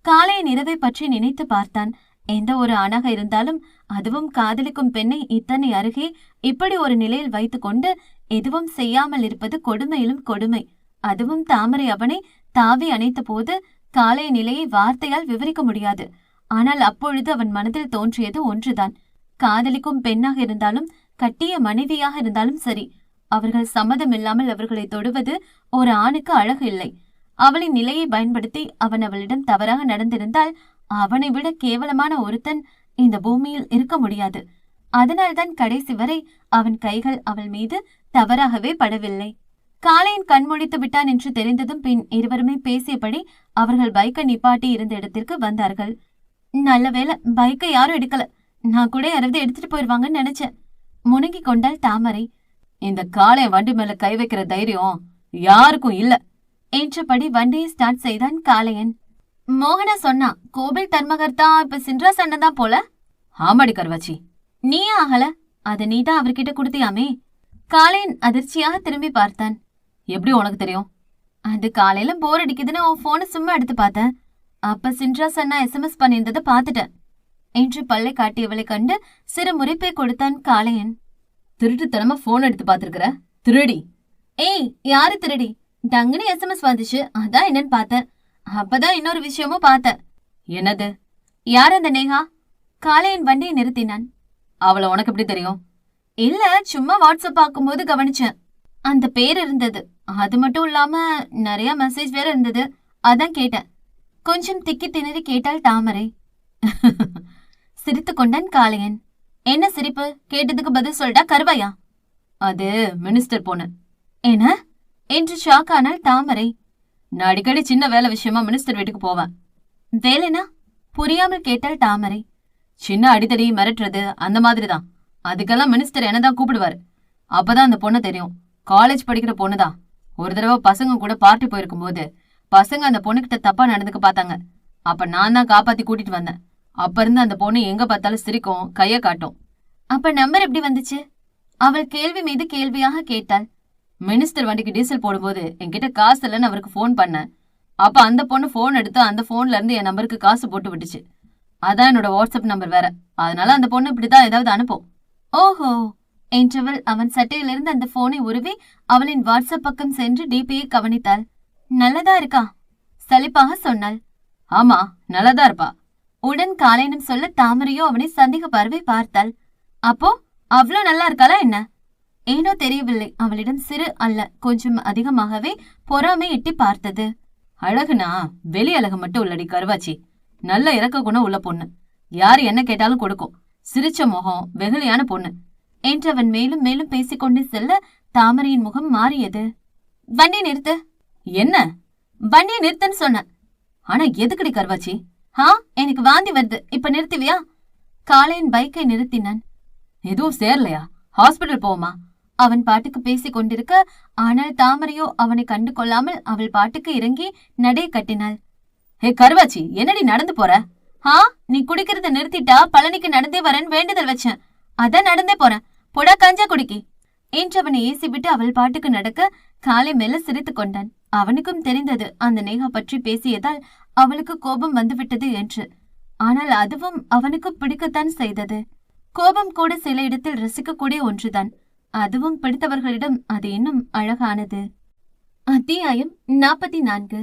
Speaker 1: காளையன் இரவை பற்றி நினைத்து பார்த்தான். எந்த ஒரு ஆணாக இருந்தாலும், அதுவும் காதலிக்கும் பெண்ணை இத்தனை அருகே இப்படி ஒரு நிலையில் வைத்துக் கொண்டு எதுவும் செய்யாமல் இருப்பது கொடுமையிலும் கொடுமை. அதுவும் தாமரை அவனை தாவி அணைத்த போது காளைய நிலையை வார்த்தையால் விவரிக்க முடியாது. ஆனால் அப்பொழுது அவன் மனதில் தோன்றியது ஒன்றுதான். காதலிக்கும் பெண்ணாக இருந்தாலும் கட்டிய மனைவியாக இருந்தாலும் சரி, அவர்கள் சம்மதம் இல்லாமல் அவர்களை தொடுவது ஒரு ஆணுக்கு அழகு இல்லை. அவளின் நிலையை பயன்படுத்தி அவன் அவளிடம் தவறாக நடந்திருந்தால் அவனை விட கேவலமான ஒருத்தன் இந்த பூமியில் இருக்க முடியாது. அதனால்தான் கடைசி வரை அவன் கைகள் அவள் மீது தவறாகவே படவில்லை. காளையன் கண்முழித்து விட்டான் என்று தெரிந்ததும் பின் இருவருமே பேசியபடி அவர்கள் பைக்கை நிப்பாட்டி இருந்த இடத்திற்கு வந்தார்கள். நல்ல வேளை பைக்கை யாரும் எடுக்கல, நான் கூட யாராவது எடுத்துட்டு போயிருவாங்கன்னு நினைச்சேன். முனங்கி கொண்டாள் தாமரை.
Speaker 2: இந்த காளையன் வண்டி மேல கை வைக்கிற தைரியம் யாருக்கும் இல்ல
Speaker 1: என்றபடி வண்டியை ஸ்டார்ட் செய்தான் காளையன். மோகனா சொன்னா கோவில் தர்மகர்த்தா இப்ப சின்ராஸ் அண்ணன் தான் போல.
Speaker 2: ஆமாடி கருவாச்சி.
Speaker 1: நீ ஆகல, அத நீதான் அவர்கிட்ட குடுத்தியாமே. காளையன் அதிர்ச்சியாக திரும்பி பார்த்தான்.
Speaker 2: எப்படி உனக்கு தெரியும்?
Speaker 1: அது காலையில போர் அடிக்குதுன்னு உன் போனை சும்மா எடுத்து பார்த்தேன். அப்ப சின்ராஸ் அண்ணா SMS பண்ணியிருந்ததை பார்த்துட்டேன் என்று பல்லை காட்டியவளை கண்டு சிறு முறைப்பை கொடுத்தான் காளையன்.
Speaker 2: திருட்டுத்தனமா போன் எடுத்து பாத்துருக்கிற திருடி.
Speaker 1: ஏய், யாரு திருடி? டங்குன்னு எஸ்எம்எஸ் வந்துச்சு, அதான் என்னன்னு பார்த்தேன். அப்பதான் இன்னொரு விஷயமும் பார்த்தேன்.
Speaker 2: என்னது?
Speaker 1: யார் அந்த நேஹா? காளையன் வண்டியை நிறுத்தினான்.
Speaker 2: அவளை உனக்கு எப்படி தெரியும்?
Speaker 1: இல்ல, சும்மா வாட்ஸ்அப் பார்க்கும்போது கவனிச்சேன். அந்த பேர் இருந்தது. அது மட்டும் இல்லாம நிறைய மெசேஜ் வேற இருந்தது. அதான் கேட்டேன். கொஞ்சம் திக்கி திணறி கேட்டாள் தாமரை. சிரித்து கொண்டான் காளையன். என்ன சிரிப்பு? கேட்டதுக்கு பதில் சொல்லிட்டா கருவாயா?
Speaker 2: அது மினிஸ்டர் பொண்ணு.
Speaker 1: என்ன என்று ஷாக் ஆனாள் தாமரை.
Speaker 2: நான் அடிக்கடி சின்ன வேலை விஷயமா மினிஸ்டர் வீட்டுக்கு போவேன்.
Speaker 1: வேலைனா? புரியாமல் கேட்டாள் தாமரை.
Speaker 2: சின்ன அடித்தடி மிரட்டுறது அந்த மாதிரிதான். அதுக்கெல்லாம் மினிஸ்டர் என்னதான் கூப்பிடுவாரு. அப்பதான் அந்த பொண்ணு தெரியும். காலேஜ் படிக்கிற பொண்ணுதான். ஒரு தடவை பசங்க கூட பார்ட்டி போயிருக்கும் போது பசங்க அந்த பொண்ணுகிட்ட தப்பா நடந்துக்க பார்த்தாங்க. அப்ப நான் தான் காப்பாத்தி கூட்டிட்டு வந்தேன். அப்ப இருந்து அந்த பொண்ணு எங்க பார்த்தாலும் சிரிக்கும், கைய காட்டும்.
Speaker 1: அப்ப நம்பர் எப்படி வந்துச்சு? அவள் கேள்வி மீது கேள்வியாக கேட்டாள்.
Speaker 2: மினிஸ்டர் வண்டிக்கு டீசல் போடும்போது என்கிட்ட காசு இல்லைன்னு அவருக்கு ஃபோன் பண்ணேன். அப்ப அந்த பொண்ணு ஃபோன் எடுத்து அந்த ஃபோன்ல இருந்து என் நம்பருக்கு காசு போட்டு விட்டுச்சு. அதான் என்னோட வாட்ஸ்அப் நம்பர் வேற. அதனால அந்த பொண்ணு இப்படிதான் ஏதாவது அனுப்பும்.
Speaker 1: ஓஹோ என்றவள் அவன் சட்டையிலிருந்து அந்த போனை உருவி அவளின் வாட்ஸ்அப் பக்கம் சென்று டிபியை கவனித்தாள். நல்லதா இருக்கா? சலிப்பாக சொன்னாள்.
Speaker 2: ஆமா, நல்லதா இருப்பா.
Speaker 1: உடன் காளையனும் சொல்ல தாமரையோ அவனை சந்தேக பார்வை பார்த்தாள். அப்போ அவ்வளோ நல்லா இருக்காளா என்ன? ஏனோ தெரியவில்லை, அவளிடம் சிறு அல்ல கொஞ்சம் அதிகமாகவே பொறாமை எட்டி பார்த்தது.
Speaker 2: அழகுனா வெளி அழகு மட்டும் உள்ளடி கருவாச்சி. நல்ல இறக்க குணம் உள்ள பொண்ணு. யாரு என்ன கேட்டாலும் கொடுக்கும். சிரிச்ச முகம், வெகுளியான பொண்ணு
Speaker 1: என்றவன் மேலும் மேலும் பேசிக்கொண்டு செல்ல தாமரையின் முகம் மாறியது. வண்டி நிறுத்து.
Speaker 2: என்ன?
Speaker 1: வண்டியை நிறுத்துன்னு சொன்ன.
Speaker 2: ஆனா எதுக்குடி கருவாச்சி?
Speaker 1: எனக்கு வாந்தி வருது, இப்ப நிறுத்துவியா? காளையன் பைக்கை நிறுத்தினான்.
Speaker 2: எதுவும் சேரலையா? ஹாஸ்பிட்டல் போமா?
Speaker 1: அவன் பாட்டுக்கு பேசிக் கொண்டிருக்க, ஆனால் தாமரையோ அவனை கண்டு கொள்ளாமல் அவள் பாட்டுக்கு இறங்கி நடை கட்டினாள்.
Speaker 2: ஹே கருவாச்சி, என்னடி நடந்து போற?
Speaker 1: நீ குடிக்கிறத நிறுத்திட்டா பழனிக்கு நடந்தே வரேன் வேண்டுதல் வச்சேன். அதான் நடந்தே போறேன். பொடா கஞ்சா குடிக்கி என்று அவனை ஏசி விட்டு அவள் பாட்டுக்கு நடக்க காலை மெல்ல சிரித்து கொண்டான். அவனுக்கும் தெரிந்தது அந்த நேஹா பற்றி பேசியதால் அவளுக்கு கோபம் வந்துவிட்டது என்று. ஆனால் அதுவும் அவனுக்கு பிடிக்கத்தான் செய்தது. கோபம் கூட சில இடத்தில் ரசிக்கக்கூடிய ஒன்றுதான். அதுவும் பிடித்தவர்களிடம் அது இன்னும் அழகானது. அத்தியாயம் 44.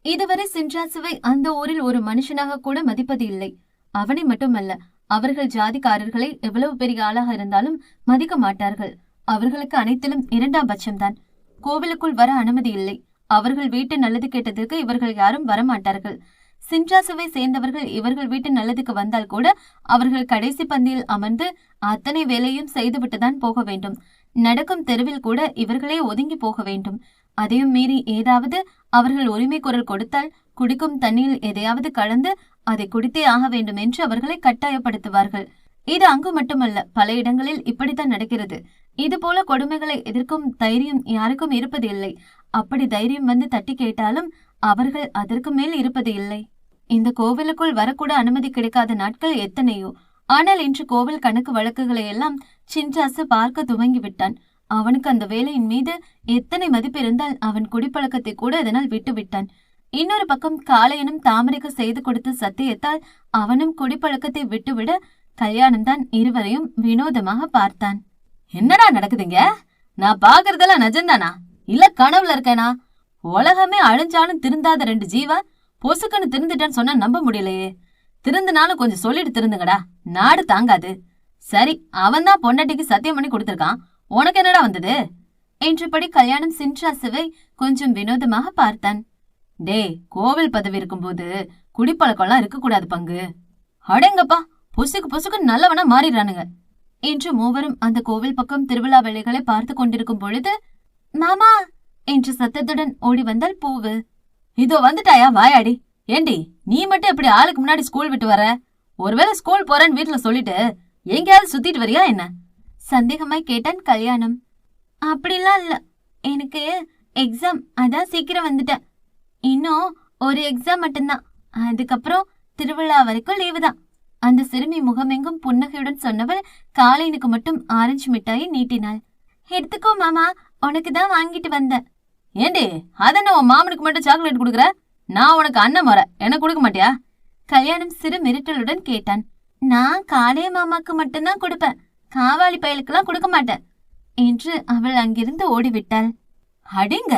Speaker 1: இதுவரை சின்ராசுவை அந்த ஊரில் ஒரு மனுஷனாக கூட மதிப்பது இல்லை. அவனை மட்டுமல்ல, அவர்கள் ஜாதிக்காரர்களை எவ்வளவு பெரிய ஆளாக இருந்தாலும் மதிக்க மாட்டார்கள். அவர்களுக்கு அனைத்திலும் 2ஆம் பட்சம்தான். கோவிலுக்குள் வர அனுமதி இல்லை. அவர்கள் வீட்டு நல்லது கேட்டதற்கு இவர்கள் யாரும் வரமாட்டார்கள். சின்ராசுவை சேர்ந்தவர்கள் இவர்கள் வீட்டு நல்லதுக்கு வந்தால் கூட அவர்கள் கடைசி பந்தியில் அமர்ந்து அத்தனை வேலையும் செய்துவிட்டுதான் போக வேண்டும். நடக்கும் தெருவில் கூட இவர்களே ஒதுங்கி போக வேண்டும். அதையும் மீறி ஏதாவது அவர்கள் உரிமை குரல் கொடுத்தால் குடிக்கும் தண்ணியில் எதையாவது கலந்து அதை குடித்தே ஆக வேண்டும் என்று அவர்களை கட்டாயப்படுத்துவார்கள். இது அங்கு மட்டுமல்ல, பல இடங்களில் இப்படித்தான் நடக்கிறது. இது போல கொடுமைகளை எதிர்க்கும் தைரியம் யாருக்கும் இருப்பது இல்லை. அப்படி தைரியம் வந்து தட்டி கேட்டாலும் அவர்கள் அதற்கு மேல் இருப்பது இல்லை. இந்த கோவிலுக்குள் வரக்கூட அனுமதி கிடைக்காத நாட்கள் எத்தனையோ. ஆனால் இன்று கோவில் கணக்கு வழக்குகளை எல்லாம் சின்ராசு பார்க்க துவங்கிவிட்டான். அவனுக்கு அந்த வேலையின் மீது எத்தனை மதிப்பு இருந்தால் அவன் குடிப்பழக்கத்தை கூட இதனால் விட்டுவிட்டான். இன்னொரு பக்கம் காளையனும் தாமரைக்கு செய்து கொடுத்த சத்தியத்தால் அவனும் குடிப்பழக்கத்தை விட்டுவிட கல்யாணம்தான் இருவரையும் வினோதமாக பார்த்தான்.
Speaker 2: என்னடா நடக்குதுங்க? நான் பாக்குறதெல்லாம் நிஜம்தானா இல்ல கனவுல இருக்கேனா? உலகமே அழிஞ்சாலும் திருந்தாத 2 ஜீவா பொசுக்குன்னு திருந்துட்டான்னு சொன்னா நம்ப முடியலையே. திருந்தினாலும் கொஞ்சம் சொல்லிட்டு திருந்துங்கடா, நாடு தாங்காது. சரி, அவன் தான் பொண்டாட்டிக்கு சத்தியம் பண்ணி கொடுத்திருக்கான், உனக்கு என்னடா வந்தது
Speaker 1: என்றபடி கல்யாணம் சின்ராசுவை கொஞ்சம் வினோதமாக பார்த்தான்.
Speaker 2: டேய், கோவில் பதவி இருக்கும்போது குடிப்பழக்கம்லாம் இருக்கக்கூடாது பங்கு. அடேங்கப்பா, பொசுக்கு பொசுக்கு நல்லவனா மாறிடுறானுங்க
Speaker 1: என்று மூவரும் அந்த கோவில் பக்கம் திருவிழா வேலைகளை பார்த்து கொண்டிருக்கும் பொழுது மாமா என்று சத்தத்துடன் ஓடி வந்தால் பூவு.
Speaker 2: இதோ வந்துட்டாயா, வாயாடி. ஏண்டி, நீ மட்டும் எப்படி ஆளுக்கு முன்னாடி ஸ்கூல் விட்டு வர? ஒருவேளை ஸ்கூல் போறேன்னு வீட்டுல சொல்லிட்டு எங்கேயாவது சுத்திட்டு வரியா என்ன?
Speaker 1: சந்தேகமாய் கேட்டான் கல்யாணம். அப்படிலாம் இல்ல, எனக்கு எக்ஸாம், அதான் சீக்கிரம் வந்துட்டேன். இன்னும் ஒரு எக்ஸாம் மட்டும்தான், அதுக்கப்புறம் திருவிழா வரைக்கும் லீவு தான். அந்த சிறுமி முகமெங்கும் புன்னகையுடன் சொன்னவள் காளையனுக்கு மட்டும் ஆரஞ்சு மிட்டாயை நீட்டினாள். எடுத்துக்கோ மாமா, உனக்கு தான் வாங்கிட்டு வந்தேன்.
Speaker 2: ஏண்டி, அதன உன் மாமனுக்கு மட்டும் சாக்லேட் கொடுக்குற? நான் உனக்கு அண்ணன் முறை, எனக்கு கொடுக்க மாட்டியா?
Speaker 1: கல்யாணம் சிறு மிரட்டலுடன் கேட்டான். நான் காளைய மாமாக்கு மட்டும்தான் கொடுப்பேன், காவாலி பயலுக்கெல்லாம் கொடுக்க மாட்டேன் என்று அவள் அங்கிருந்து ஓடிவிட்டாள்.
Speaker 2: அடிங்க,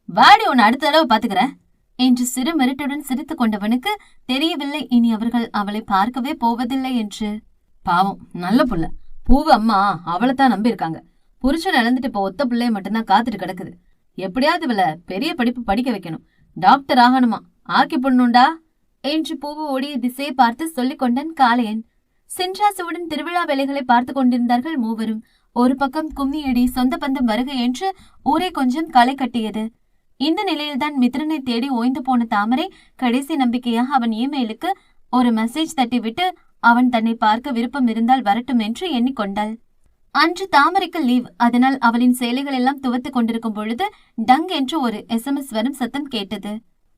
Speaker 2: வாடி உன்னை அடுத்த தடவை பாத்துக்கிறேன்
Speaker 1: என்று சிறு மிரட்டுடன் சிரித்துக் கொண்டவனுக்கு தெரியவில்லை இனி அவர்கள் அவளை பார்க்கவே போவதில்லை என்று.
Speaker 2: பாவம் நல்ல புள்ள. பூவு அம்மா அவளைத்தான் நம்பி இருக்காங்க. புருஷன் இழந்துட்டு இப்போ ஒத்த பிள்ளைய மட்டும்தான் காத்துட்டு கிடக்குது. எப்படியாவது இவள பெரிய படிப்பு படிக்க வைக்கணும். டாக்டர் ஆகணுமா, ஆக்கி பொண்ணுண்டா
Speaker 1: என்று பூவு ஓடிய திசையை பார்த்து சொல்லிக் கொண்டான் காளையன். சின்ராசுவுடன் திருவிழா வேலைகளை பார்த்து கொண்டிருந்தார்கள் மூவரும். ஒரு பக்கம் கும்மியடி, சொந்த பந்தம் வருகை என்று ஊரை கொஞ்சம் களை கட்டியது. இந்த நிலையில்தான் மித்ரனை தேடி ஓய்ந்து போன தாமரை கடைசி நம்பிக்கையாக அவன் இமெயிலுக்கு ஒரு மெசேஜ் தட்டிவிட்டு அவன் தன்னை பார்க்க விருப்பம் இருந்தால் வரட்டும் என்று எண்ணிக்கொண்டாள். அன்று தாமரைக்கு லீவ். அதனால் அவளின் சேலைகள் எல்லாம் துவத்து கொண்டிருக்கும் பொழுது டங் என்று ஒரு SMS வரும் சத்தம் கேட்டது.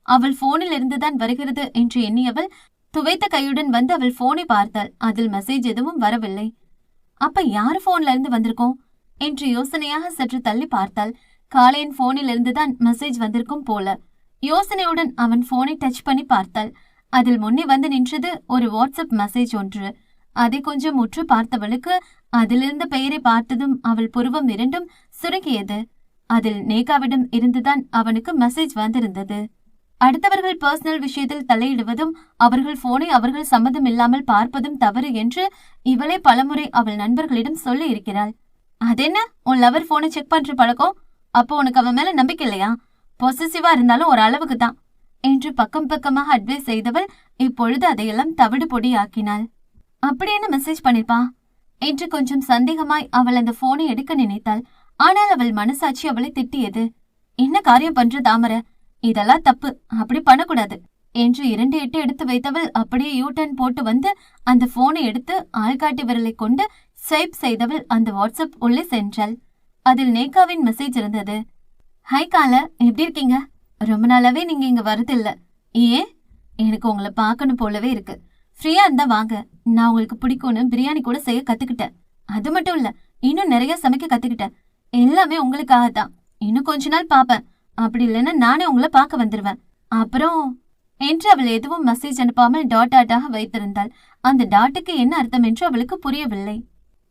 Speaker 1: அவள் போனில் இருந்துதான் வருகிறது என்று எண்ணியவள் துவைத்த கையுடன் வந்து அவள் போனை பார்த்தாள். அதில் மெசேஜ் எதுவும் வரவில்லை. அப்ப யாரு போன்ல இருந்து வந்திருக்கோம் என்று யோசனையாக சற்று தள்ளி பார்த்தாள். காளையன் போனில் இருந்துதான் மெசேஜ் வந்திருக்கும் போல. யோசனையுடன் அவன் போனை டச் பண்ணி பார்த்தாள். அதில் முன்னே வந்து நின்றது ஒரு வாட்ஸ்அப் மெசேஜ் ஒன்று. அதை கொஞ்சம் உற்று பார்த்தவளுக்கு அதிலிருந்த பெயரை பார்த்ததும் அவள் புருவம் இரண்டும் சுருங்கியது. அதில் நேகாவிடம் இருந்துதான் அவனுக்கு மெசேஜ் வந்திருந்தது. அடுத்தவர்கள் பர்சனல் விஷயத்தில் தலையிடுவதும் அவர்கள் போனை அவர்கள் சம்மதம் இல்லாமல் பார்ப்பதும் தவறு என்று இவளே பலமுறை அவள் நண்பர்களிடம் சொல்லி இருக்கிறாள். அதென்ன உன் லவர் போனை செக் பண்ற பழக்கம்? அப்போ உனக்கு அவன் மேல நம்பிக்கை இல்லையா? பொசசிவா இருந்தாலும் ஒரு அளவுக்கு தான் என்று பக்கம் பக்கமாக அட்வைஸ் செய்தவள் இப்பொழுது அதையெல்லாம் தவிடு பொடி ஆக்கினாள். அப்படி என்ன மெசேஜ் பண்ணிருப்பா என்று கொஞ்சம் சந்தேகமாய் அவள் அந்த போனை எடுக்க நினைத்தாள். ஆனால் அவள் மனசாட்சி அவளை திட்டியது. என்ன காரியம் பண்ற தாமரை, இதெல்லாம் தப்பு, அப்படி பண்ணக்கூடாது என்று 2 எட்டு எடுத்து வைத்தவள் அப்படியே யூ-டர்ன் போட்டு வந்து அந்த போனை எடுத்து ஆள்காட்டி விரலை கொண்டு ஸ்வைப் செய்தவள் அந்த வாட்ஸ்அப் உள்ளே சென்றாள். அதில் நேகாவின் மெசேஜ் இருந்தது. ஹாய் கால, எப்படி இருக்கீங்க? ரொம்ப நாளாவே நீங்க இங்க வரதில்ல. ஏன்? எனக்கு உங்களை பார்க்கணும் போலவே இருக்கு. ஃப்ரீயா இருந்தா வாங்க, நான் உங்களுக்கு பிடிக்கும்னு பிரியாணி கூட செய்ய கத்துக்கிட்டேன். அது மட்டும் இல்ல, இன்னும் நிறைய சமைக்க கத்துக்கிட்டேன். எல்லாமே உங்களுக்காகத்தான். இன்னும் கொஞ்ச நாள் பாப்பேன், அப்படி இல்லைன்னா நானே உங்களை பார்க்க வந்துருவேன். அப்புறம் என்று அவள் எதுவும் மெசேஜ் அனுப்பாமல் டாட்டாக வைத்திருந்தாள். அந்த டாட்டுக்கு என்ன அர்த்தம் என்று அவளுக்கு புரியவில்லை.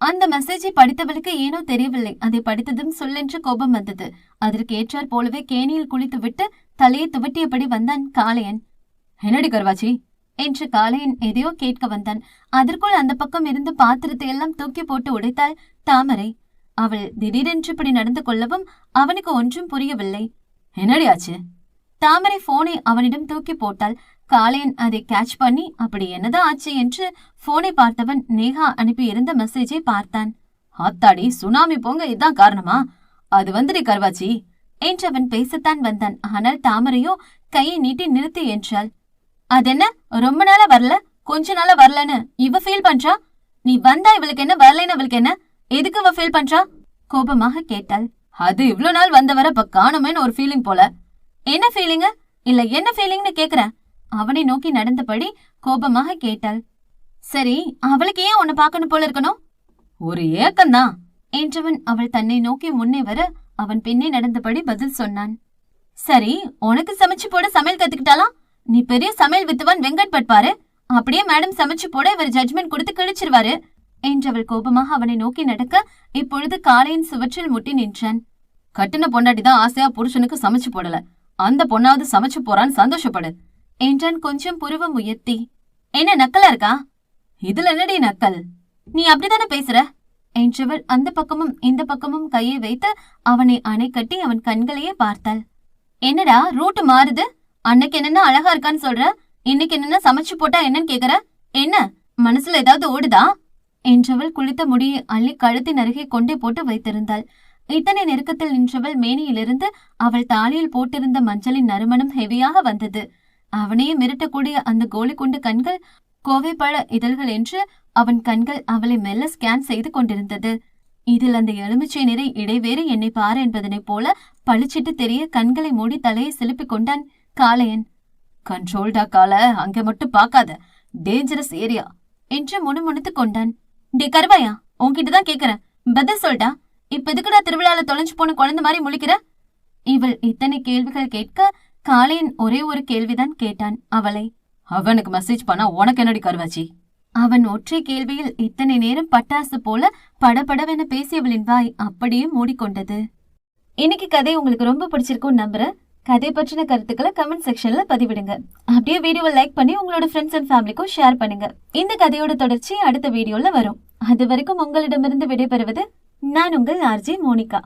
Speaker 1: அந்த மெசேஜை படித்தவளுக்கு ஏனோ தெரியவில்லை. அதை படித்ததும் சொல்லென்று கோபம் வந்தது. அதற்கு ஏற்றாற் போலவே கேணியில் குளித்துவிட்டு தலையை துவட்டியபடி வந்தான் காளையன்.
Speaker 2: என்னடி கருவாச்சி
Speaker 1: என்று காளையன் எதையோ கேட்க வந்தான். அதற்குள் அந்த பக்கம் இருந்து பாத்திரத்தை எல்லாம் தூக்கி போட்டு உடைத்தாள் தாமரை. அவள் திடீரென்று இப்படி நடந்து கொள்ளவும் அவனுக்கு ஒன்றும் புரியவில்லை.
Speaker 2: என்னடி ஆச்சு?
Speaker 1: தாமரை போனை அவனிடம் தூக்கி போட்டாள். காளையன் அதை கேட்ச் பண்ணி அப்படி என்னதான் ஆச்சு என்று போனை பார்த்தவன் நேகா அனுப்பி இருந்த மெசேஜை பார்த்தான்.
Speaker 2: ஆத்தாடி, சுனாமி போங்க இதான் காரணமா? அது வந்துடி கருவாச்சி
Speaker 1: என்றவன் பேசத்தான் வந்தான். ஆனால் தாமரையோ கையை நீட்டி நிறுத்தி என்றாள். அதென்ன ரொம்ப நாளா வரல, கொஞ்ச நாளா வரலன்னு இவ ஃபீல் பண்றா? நீ வந்தா இவளுக்கு என்ன, வரலைன்னு அவளுக்கு என்ன? எதுக்கு இவ ஃபீல் பண்றா? கோபமாக கேட்டாள்.
Speaker 2: அது இவ்ளோ நாள் வந்தவர இப்ப காணுமேன்னு ஒரு ஃபீலிங் போல.
Speaker 1: என்ன ஃபீலிங்க? இல்ல என்ன ஃபீலிங்னு கேக்குறேன். அவனை நோக்கி நடந்தபடி கோபமாக கேட்டாள். சரி, அவளுக்கு ஏன் உன்னை பார்க்கணும் போல இருக்கணும்?
Speaker 2: ஒரு ஏக்கம்தான்
Speaker 1: என்றவன் அவள் தன்னை நோக்கி முன்னே வர அவன் பின்னே நடந்தபடி பதில் சொன்னான். சரி, உனக்கு சமைச்சு போட சமையல் கத்துக்கிட்டாலாம். நீ பெரிய சமையல் வித்துவான் வெங்கட் பட் பாரு. அப்படியே மேடம் சமைச்சு போட இவர் ஜட்மெண்ட் கொடுத்து கிழிச்சிருவாரு என்றவள் கோபமாக அவனை நோக்கி நடக்க இப்பொழுது காளையின் சுவற்றில் முட்டி நின்றான்.
Speaker 2: கட்டின பொண்டாட்டிதான் ஆசையா புருஷனுக்கு சமைச்சு போடல, அந்த பொண்ணாவது சமைச்சு போறான்னு சந்தோஷப்படு
Speaker 1: என்றான் கொஞ்சம் புருவம் உயர்த்தி. என்ன நக்கலா இருக்கா?
Speaker 2: இதுல என்னடி நக்கல்?
Speaker 1: நீ அப்படித்தானே பேசுற என்றவள் அந்த பக்கமும் இந்த பக்கமும் கையை வைத்து அவனை அணை கட்டி அவன் கண்களையே பார்த்தாள். என்னடா ரூட்டு மாறுது? அன்னைக்கு என்னன்னா அழகா இருக்கான்னு சொல்ற, இன்னைக்கு என்னன்னா சமைச்சு போட்டா என்னன்னு கேக்குற. என்ன மனசுல ஏதாவது ஓடுதா என்றவள் குளித்த முடியை அள்ளி கழுத்தின் அருகே கொண்டே போட்டு வைத்திருந்தாள். இத்தனை நெருக்கத்தில் நின்றவள் மேனியிலிருந்து அவள் தாலியில் போட்டிருந்த மஞ்சளின் நறுமணம் ஹெவியாக வந்தது. அவனையே மிரட்டக்கூடிய அந்த கோலி குண்டு கண்கள் கோவை பழ இதழ்கள் என்று அவன் கண்கள் அவளை மெல்ல ஸ்கேன் செய்து கொண்டிருந்தது. இதில் அந்த எலுமிச்சை நிறை இடைவேறு என்னை பாரு என்பதனைப் போல பளிச்சிட்டு தெரிய கண்களை மூடி தலையை சிலுப்பிக் கொண்டான் காளையன்.
Speaker 2: கண்ட்ரோல்டா கால, அங்க மட்டும் பாக்காத, டேஞ்சரஸ் ஏரியா
Speaker 1: என்று முணுமுணுத்து கொண்டான். டே கருவாயா, உன்கிட்டதான் கேக்குறேன், பதில் சொல்டா. இப்ப எதுக்குடா திருவிழால தொலைஞ்சு போன குழந்தை மாதிரி முழிக்கிற? இவள் இத்தனை கேள்விகள் கேட்க காளையன் ஒரே ஒரு கேள்விதான் கேட்டான் அவளை.
Speaker 2: அவனுக்கு மெசேஜ் பண்ணா உனக்கு என்னடி கருவாச்சி?
Speaker 1: அவன் ஒற்றை கேள்வியில் இத்தனை நேரம் பட்டாசு போல படபடவென பேசியவளின் வாய் அப்படியே மூடிக்கொண்டது. இன்னைக்கு கதை உங்களுக்கு ரொம்ப பிடிச்சிருக்கும் நம்புறேன். கதை பற்றின கருத்துக்களை கமெண்ட் செக்ஷன்ல பதிவிடுங்க. அப்படியே வீடியோவை லைக் பண்ணி உங்களோட ஃப்ரெண்ட்ஸ் அண்ட் ஃபேமிலிக்கும் ஷேர் பண்ணுங்க. இந்த கதையோட தொடர்ச்சி அடுத்த வீடியோல வரும். அது வரைக்கும் உங்களிடமிருந்து விடைபெறுவது நான் உங்கள் ஆர்ஜே மோனிகா.